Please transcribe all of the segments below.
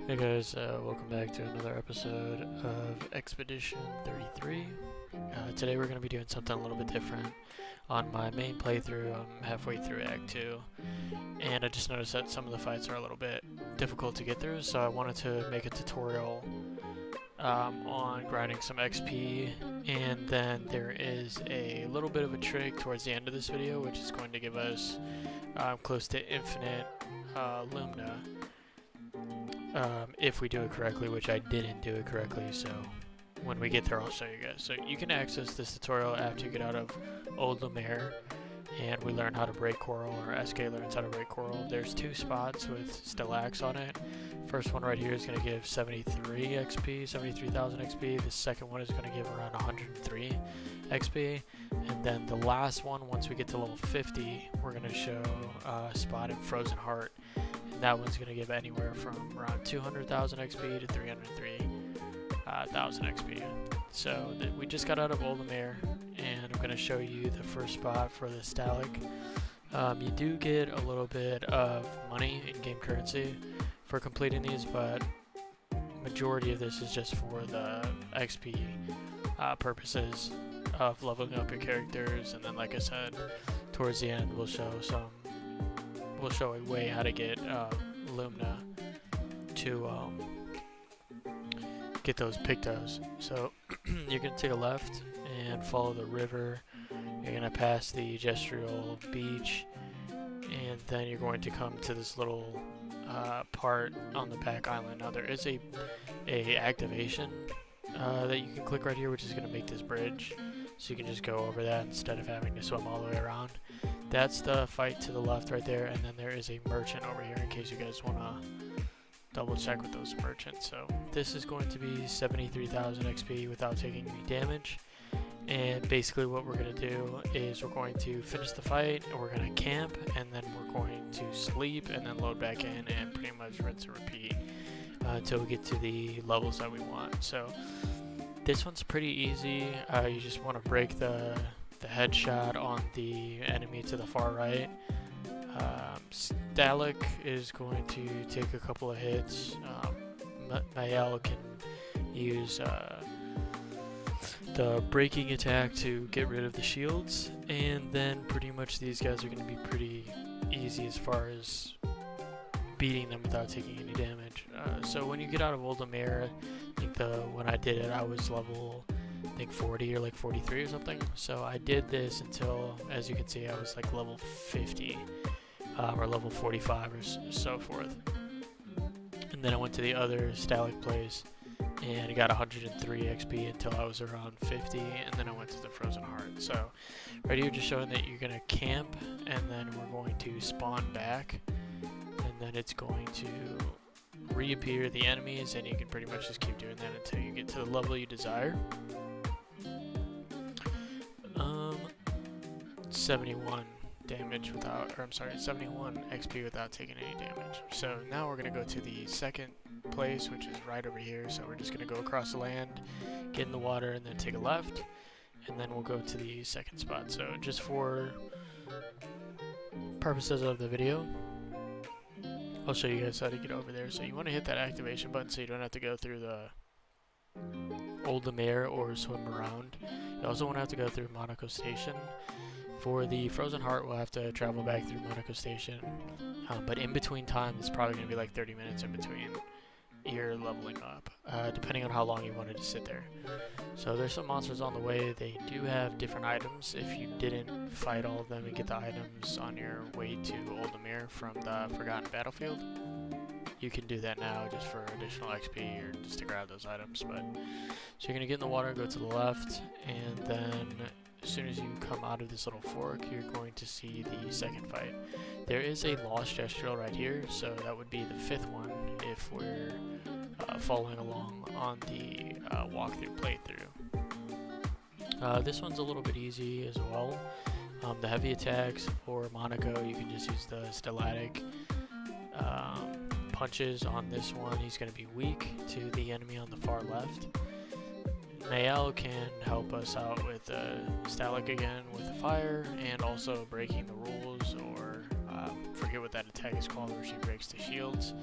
Hey guys, welcome back to another episode of Expedition 33. Today we're going to be doing something a little bit different. On my main playthrough, I'm halfway through Act 2, and I just noticed that some of the fights are a little bit difficult to get through, so I wanted to make a tutorial on grinding some XP, and then there is a little bit of a trick towards the end of this video, which is going to give us close to infinite Lumna. If we do it correctly, which I didn't do it correctly, so when we get there I'll show you guys. So you can access this tutorial after you get out of Old Lumina and we learn how to break coral, or SK learns how to break coral. There's two spots with Stellax on it. First one right here is going to give 73 XP, 73,000 XP. The second one is going to give around 103 XP. And then the last one, once we get to level 50, we're going to show a spot in Frozen Heart. That one's going to give anywhere from around 200,000 XP to 303,000 XP. So we just got out of Old Lumina, and I'm going to show you the first spot for the Stallic. You do get a little bit of money in game currency for completing these, but majority of this is just for the XP purposes of leveling up your characters. And then, like I said, towards the end we'll show a way how to get Lumna to get those pictos. So you're going to take a left and follow the river. You're going to pass the gestural beach, and then you're going to come to this little part on the back island. Now there is a activation that you can click right here, which is going to make this bridge, so you can just go over that instead of having to swim all the way around. That's the fight to the left right there, and then there is a merchant over here in case you guys want to double check with those merchants. So this is going to be 73,000 XP without taking any damage, and basically what we're going to do is we're going to finish the fight, and we're going to camp, and then we're going to sleep, and then load back in, and pretty much rinse and repeat until we get to the levels that we want. So this one's pretty easy. You just want to break the headshot on the enemy to the far right. Stallic is going to take a couple of hits. Mael can use the breaking attack to get rid of the shields, and then pretty much these guys are going to be pretty easy as far as beating them without taking any damage. So when you get out of Old Lumina, I think when I did it I was level 40 or like 43 or something. So I did this until, as you can see, I was like level 50 or level 45 or so forth. And then I went to the other Stallic place and I got 103 XP until I was around 50, and then I went to the Frozen Heart. So right here just showing that you're going to camp, and then we're going to spawn back, and then it's going to reappear the enemies, and you can pretty much just keep doing that until you get to the level you desire. 71 damage without, or I'm sorry, 71 XP without taking any damage. So now we're going to go to the second place, which is right over here. So we're just going to go across the land, get in the water, and then take a left, and then we'll go to the second spot. So just for purposes of the video, I'll show you guys how to get over there. So you want to hit that activation button so you don't have to go through the Old Lumina or swim around. You also won't have to go through Monaco Station. For the Frozen Heart, we'll have to travel back through Monaco Station, but in between time, it's probably going to be like 30 minutes in between you're leveling up, depending on how long you wanted to sit there. So there's some monsters on the way. They do have different items. If you didn't fight all of them and get the items on your way to Old Lumina from the Forgotten Battlefield, you can do that now just for additional XP or just to grab those items. But so you're going to get in the water, go to the left, and then as soon as you come out of this little fork, you're going to see the second fight. There is a lost gestural right here, so that would be the fifth one if we're following along on the walkthrough playthrough. This one's a little bit easy as well. The heavy attacks for Monaco, you can just use the Stellatic punches on this one. He's going to be weak to the enemy on the far left. Mael can help us out with Stallic again with the fire, and also breaking the rules or forget what that attack is called, where she breaks the shields.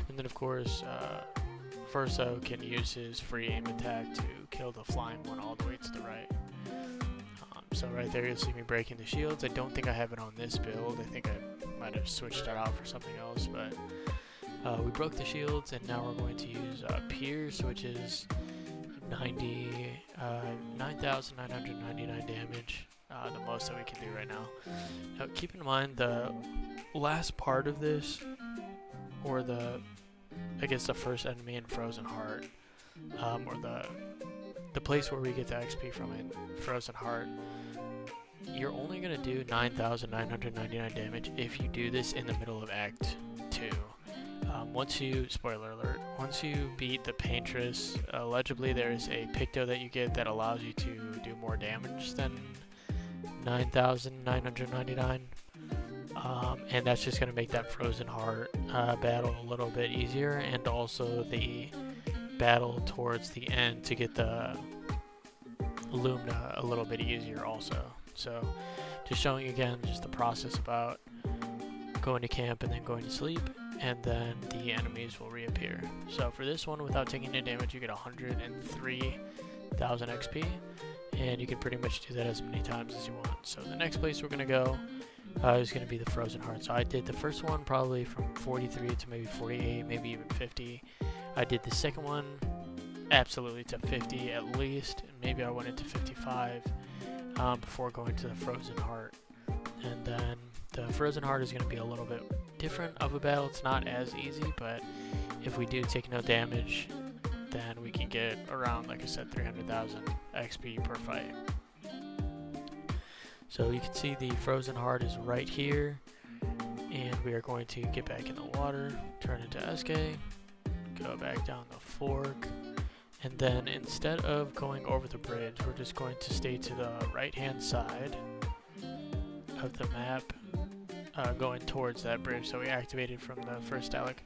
And then of course, Verso can use his free aim attack to kill the flying one all the way to the right. So right there you'll see me breaking the shields. I don't think I have it on this build. I think I might have switched it out for something else, but we broke the shields, and now we're going to use Pierce, which is 9,999 damage, the most that we can do right now. Now keep in mind the last part of this, or I guess the first enemy in Frozen Heart, or the place where we get the XP from in Frozen Heart, you're only going to do 9,999 damage if you do this in the middle of Act 2. Spoiler alert, once you beat the Paintress, allegedly there's a Picto that you get that allows you to do more damage than 9,999. And that's just going to make that Frozen Heart battle a little bit easier, and also the battle towards the end to get the Lumna a little bit easier also. So just showing again just the process about going to camp and then going to sleep, and then the enemies will reappear. So for this one, without taking any damage, you get 103,000 XP, and you can pretty much do that as many times as you want. So the next place we're going to go is going to be the Frozen Heart. So I did the first one probably from 43 to maybe 48, maybe even 50. I did the second one absolutely to 50 at least, and maybe I went into 55 before going to the Frozen Heart. And then the Frozen Heart is going to be a little bit different of a battle. It's not as easy, but if we do take no damage, then we can get around, like I said, 300,000 XP per fight. So you can see the Frozen Heart is right here, and we are going to get back in the water, turn into SK, go back down the fork, and then instead of going over the bridge, we're just going to stay to the right hand side of the map, going towards that bridge. So we activated from the first Alec,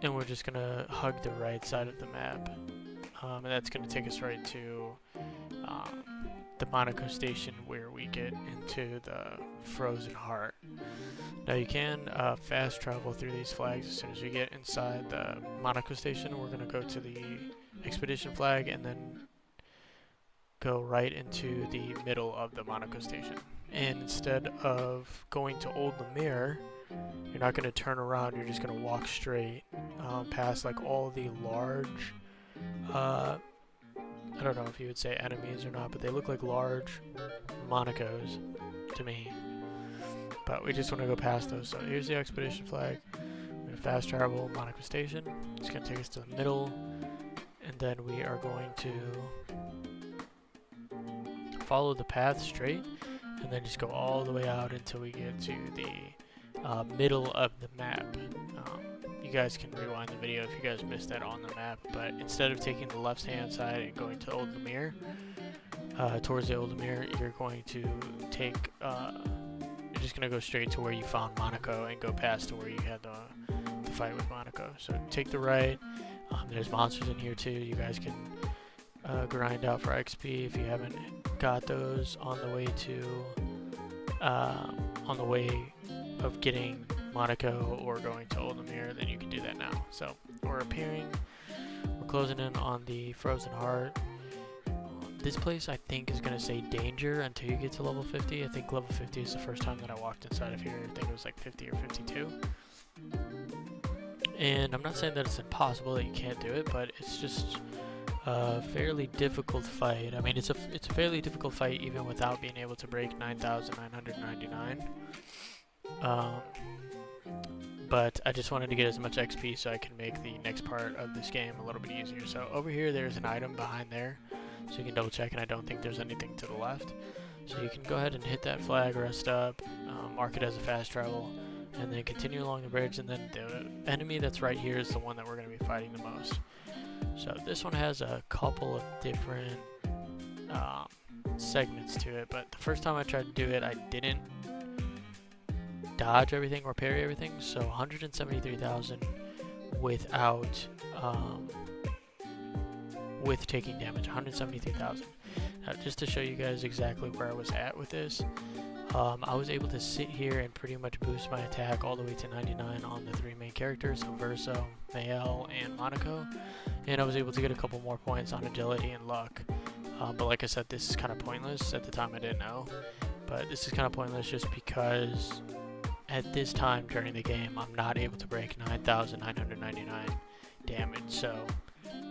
and we're just gonna hug the right side of the map, and that's gonna take us right to the Monaco station, where we get into the Frozen Heart. Now you can fast travel through these flags. As soon as we get inside the Monaco station, we're gonna go to the expedition flag and then go right into the middle of the Monaco station. And instead of going to Old Lumina, you're not going to turn around, you're just going to walk straight past like all the large, I don't know if you would say enemies or not, but they look like large Monacos to me. But we just want to go past those. So here's the expedition flag. We're going to fast travel Monaco station. It's going to take us to the middle, and then we are going to follow the path straight, and then just go all the way out until we get to the middle of the map. You guys can rewind the video if you guys missed that on the map, but instead of taking the left hand side and going to Old Lumina, towards the Old Lumina, you're going to take, you're just going to go straight to where you found Monaco and go past to where you had the fight with Monaco. So take the right. There's monsters in here too. You guys can grind out for XP if you haven't got those on the way of getting Monaco or going to Old Lumina, then you can do that now. So we're appearing, we're closing in on the Frozen Heart. This place I think is going to say danger until you get to level 50. I think level 50 is the first time that I walked inside of here. I think it was like 50 or 52. And I'm not saying that it's impossible that you can't do it, but it's just a fairly difficult fight. I mean, it's a fairly difficult fight even without being able to break 9,999. But I just wanted to get as much XP so I can make the next part of this game a little bit easier. So over here, there's an item behind there, so you can double check, and I don't think there's anything to the left. So you can go ahead and hit that flag, rest up, mark it as a fast travel, and then continue along the bridge, and then the enemy that's right here is the one that we're going to be fighting the most. So this one has a couple of different segments to it, but the first time I tried to do it, I didn't dodge everything or parry everything, so 173,000 without with taking damage, 173,000. Now just to show you guys exactly where I was at with this, I was able to sit here and pretty much boost my attack all the way to 99 on the 3 main characters, so Verso, Mael, and Monaco, and I was able to get a couple more points on agility and luck. But like I said, this is kind of pointless. At the time I didn't know, but this is kind of pointless just because at this time during the game I'm not able to break 9,999 damage, so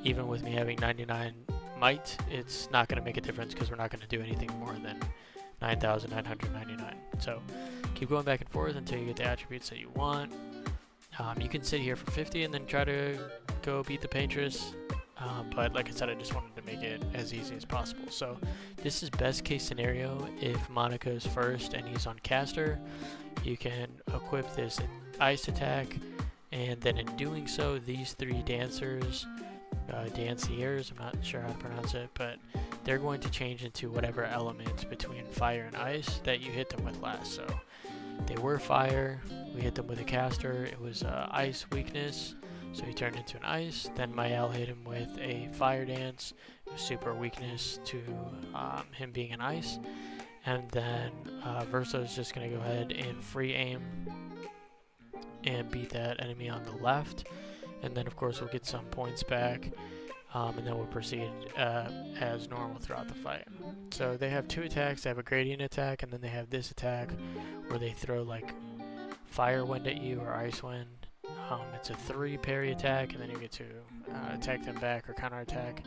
even with me having 99 might, it's not going to make a difference because we're not going to do anything more than 9,999. So keep going back and forth until you get the attributes that you want. You can sit here for 50 and then try to go beat the Paintress, but like I said, I just wanted to make it as easy as possible. So this is best case scenario. If Monaco's first and he's on caster, you can equip this ice attack, and then in doing so, these 3 dancers, danciers, I'm not sure how to pronounce it, but they're going to change into whatever element between fire and ice that you hit them with last. So they were fire, we hit them with a caster, it was ice weakness, so he turned into an ice. Then Mael hit him with a fire dance, it was super weakness to him being an ice. And then Verso is just going to go ahead and free aim and beat that enemy on the left. And then of course we'll get some points back, and then we'll proceed as normal throughout the fight. So they have 2 attacks. They have a gradient attack, and then they have this attack where they throw like fire wind at you or ice wind. It's a 3 parry attack, and then you get to attack them back or counter attack.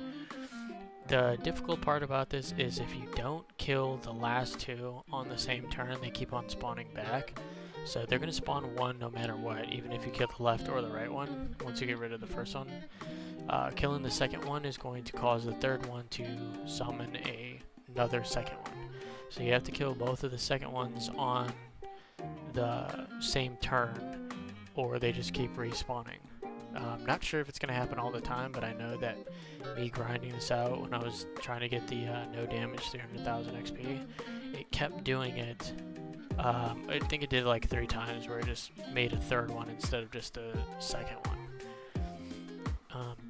The difficult part about this is if you don't kill the last 2 on the same turn, they keep on spawning back. So they're going to spawn 1 no matter what, even if you kill the left or the right one, once you get rid of the first one. Killing the second one is going to cause the third one to summon another second one. So you have to kill both of the second ones on the same turn, or they just keep respawning. I'm not sure if it's going to happen all the time, but I know that me grinding this out when I was trying to get the no damage 300,000 XP, it kept doing it. I think it did like 3 times where it just made a third one instead of just a second one.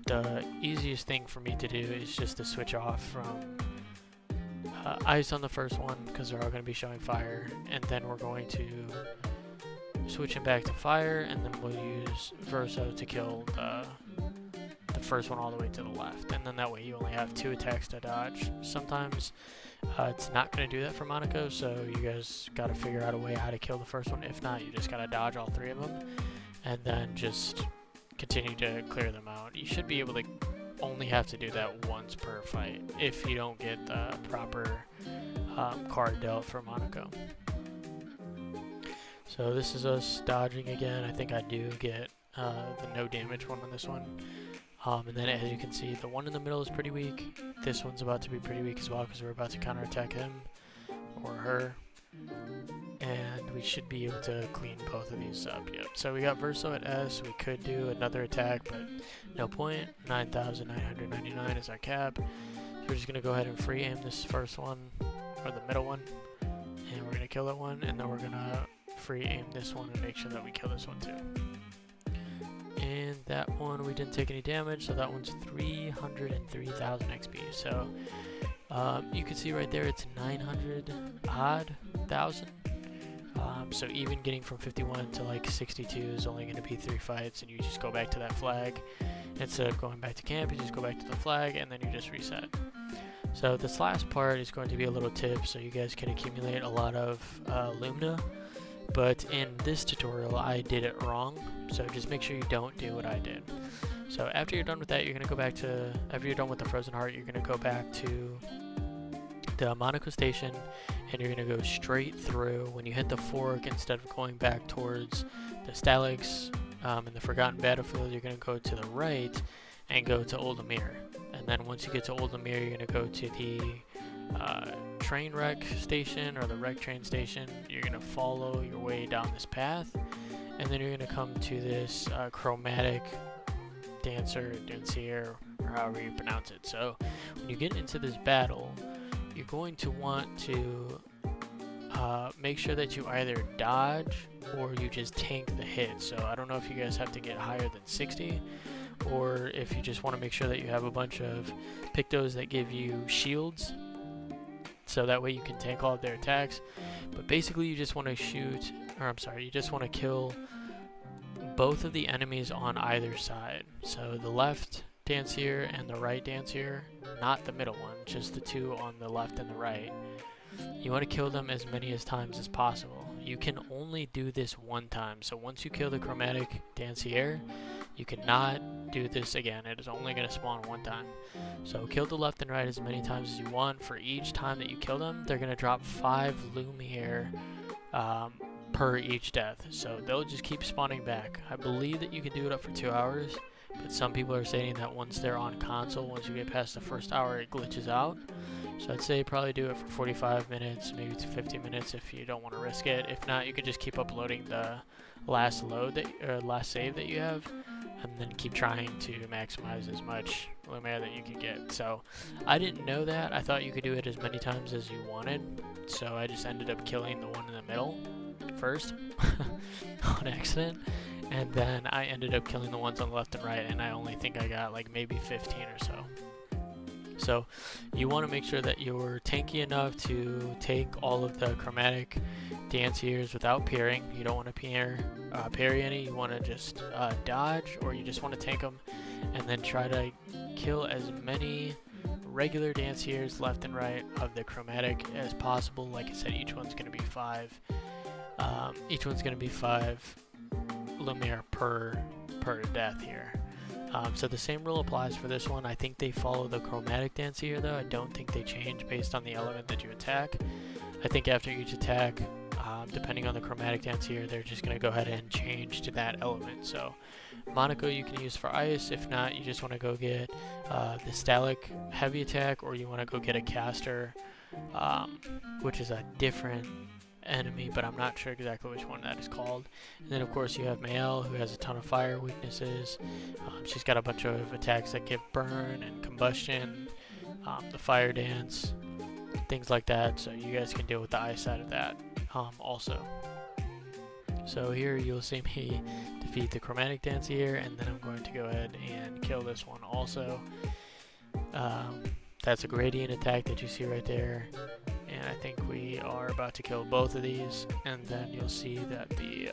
The easiest thing for me to do is just to switch off from ice on the first one because they're all going to be showing fire, and then we're going to switch him back to fire, and then we'll use Verso to kill the first one all the way to the left, and then that way you only have 2 attacks to dodge. Sometimes it's not going to do that for Monaco, so you guys got to figure out a way how to kill the first one. If not, you just got to dodge all 3 of them and then just continue to clear them out. You should be able to only have to do that once per fight if you don't get the proper card dealt for Monaco. So this is us dodging again. I think I do get the no damage one on this one. And then as you can see, the one in the middle is pretty weak. This one's about to be pretty weak as well because we're about to counterattack him or her. And we should be able to clean both of these up. Yep. So we got Verso at S. We could do another attack, but no point. 9,999 is our cap. So we're just going to go ahead and free aim this first one, or the middle one. And we're going to kill that one, and then we're going to free aim this one and make sure that we kill this one too. And that one we didn't take any damage, so that one's 303,000 XP. So you can see right there it's 900 odd thousand. So even getting from 51 to like 62 is only going to be 3 fights, and you just go back to that flag. Instead of going back to camp, you just go back to the flag, and then you just reset. So this last part is going to be a little tip so you guys can accumulate a lot of Lumna. But in this tutorial, I did it wrong, so just make sure you don't do what I did. So after you're done with that, you're going to go back to, after you're done with the Frozen Heart, you're going to go back to the Monaco station, and you're going to go straight through. When you hit the fork, instead of going back towards the Stalags in the Forgotten Battlefield, you're going to go to the right and go to Old Amir. And then once you get to Old Amir, you're going to go to the train wreck station, or the wreck train station. You're going to follow your way down this path, and then you're going to come to this chromatic dancer, dancier, or however you pronounce it. So when you get into this battle, you're going to want to make sure that you either dodge or you just tank the hit. So I don't know if you guys have to get higher than 60, or if you just want to make sure that you have a bunch of pictos that give you shields. so that way you can tank all of their attacks. But basically you just want to shoot, or I'm sorry, you just want to kill both of the enemies on either side. So the left Dancier and the right Dancier, not the middle one, just the two on the left and the right. You want to kill them as many times as possible. You can only do this one time. So once you kill the chromatic Dancier, you cannot do this again. It is only going to spawn one time. So kill the left and right as many times as you want. For each time that you kill them, they're going to drop 5 Lumiere per each death. So they'll just keep spawning back. I believe that you can do it up for 2 hours, but some people are saying that once they're on console, once you get past the first hour, it glitches out. So I'd say probably do it for 45 minutes, maybe to 50 minutes if you don't want to risk it. If not, you could just keep uploading the last last save that you have, and then keep trying to maximize as much Lumina that you can get. So I didn't know that. I thought you could do it as many times as you wanted. So I just ended up killing the one in the middle first on accident. And then I ended up killing the ones on the left and right, and I only think I got like maybe 15 or so. So you want to make sure that you're tanky enough to take all of the chromatic Danciers without parrying. You don't want to parry any. You want to just dodge, or you just want to tank them, and then try to kill as many regular Danciers left and right of the chromatic as possible. Like I said, each one's going to be 5. Each one's going to be 5 Lumiere per death here. So the same rule applies for this one. I think they follow the chromatic Dancier though. I don't think they change based on the element that you attack. I think after each attack, depending on the chromatic Dancier, they're just going to go ahead and change to that element. So Monaco you can use for ice. If not, you just want to go get the Stalic heavy attack, or you want to go get a caster, which is a different enemy, but I'm not sure exactly which one that is called. And then of course you have Mael, who has a ton of fire weaknesses. She's got a bunch of attacks that give burn and combustion, the fire dance, things like that, so you guys can deal with the ice side of that also. So here you'll see me defeat the chromatic Dancier, and then I'm going to go ahead and kill this one also. That's a gradient attack that you see right there. And I think we are about to kill both of these, and then you'll see that the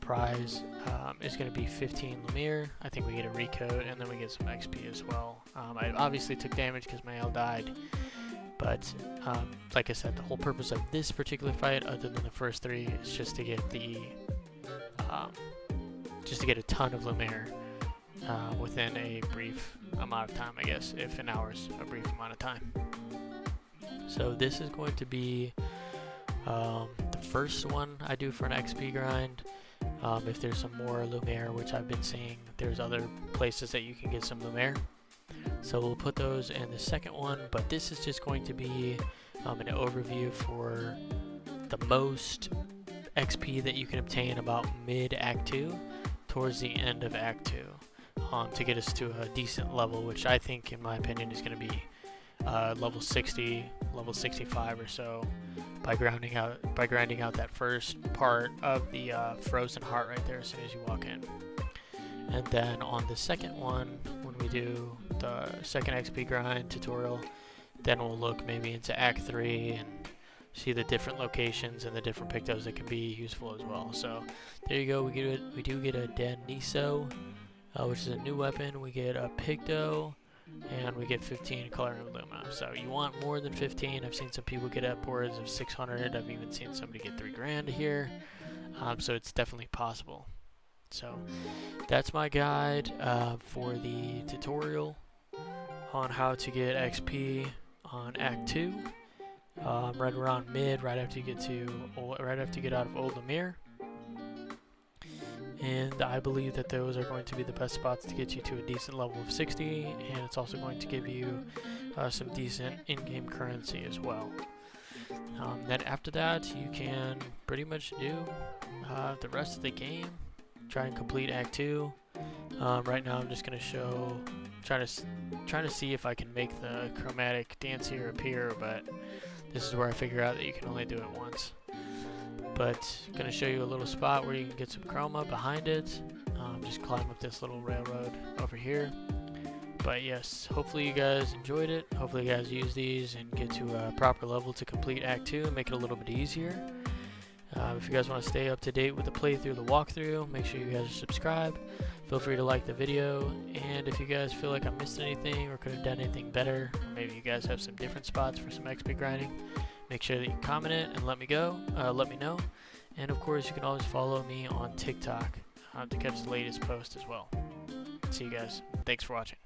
prize is going to be 15 Lumiere. I think we get a recode, and then we get some XP as well. I obviously took damage because my L died, but like I said, the whole purpose of this particular fight, other than the first 3, is just to get a ton of Lumiere within a brief amount of time, I guess, if an hour's a brief amount of time. So this is going to be the first one I do for an XP grind. If there's some more Lumiere, which I've been seeing, there's other places that you can get some Lumiere. So we'll put those in the second one, but this is just going to be an overview for the most XP that you can obtain about mid-Act 2 towards the end of Act 2. To get us to a decent level, which I think, in my opinion, is going to be level 60, level 65 or so, by grinding out that first part of the frozen heart right there as soon as you walk in. And then on the second one, when we do the second XP grind tutorial, then we'll look maybe into Act 3 and see the different locations and the different pictos that can be useful as well. So there you go. We do get a Deniso, which is a new weapon. We get a Picto, and we get 15 Coloring Lumina. So you want more than 15. I've seen some people get upwards of 600. I've even seen somebody get 3 grand here. So it's definitely possible. So that's my guide for the tutorial on how to get XP on Act 2. Right around mid, right after you get out of Old Lumiere. And I believe that those are going to be the best spots to get you to a decent level of 60, and it's also going to give you some decent in-game currency as well. Then after that, you can pretty much do the rest of the game. Try and complete Act 2. Right now I'm just going to trying to see if I can make the chromatic Dancier appear, but this is where I figure out that you can only do it once. But I'm going to show you a little spot where you can get some chroma behind it. Just climb up this little railroad over here. But yes, hopefully you guys enjoyed it. Hopefully you guys use these and get to a proper level to complete Act 2 and make it a little bit easier. If you guys want to stay up to date with the playthrough, the walkthrough, make sure you guys subscribe. Feel free to like the video, and if you guys feel like I missed anything or could have done anything better, or maybe you guys have some different spots for some XP grinding, make sure that you comment it and let me know. And of course, you can always follow me on TikTok to catch the latest post as well. See you guys. Thanks for watching.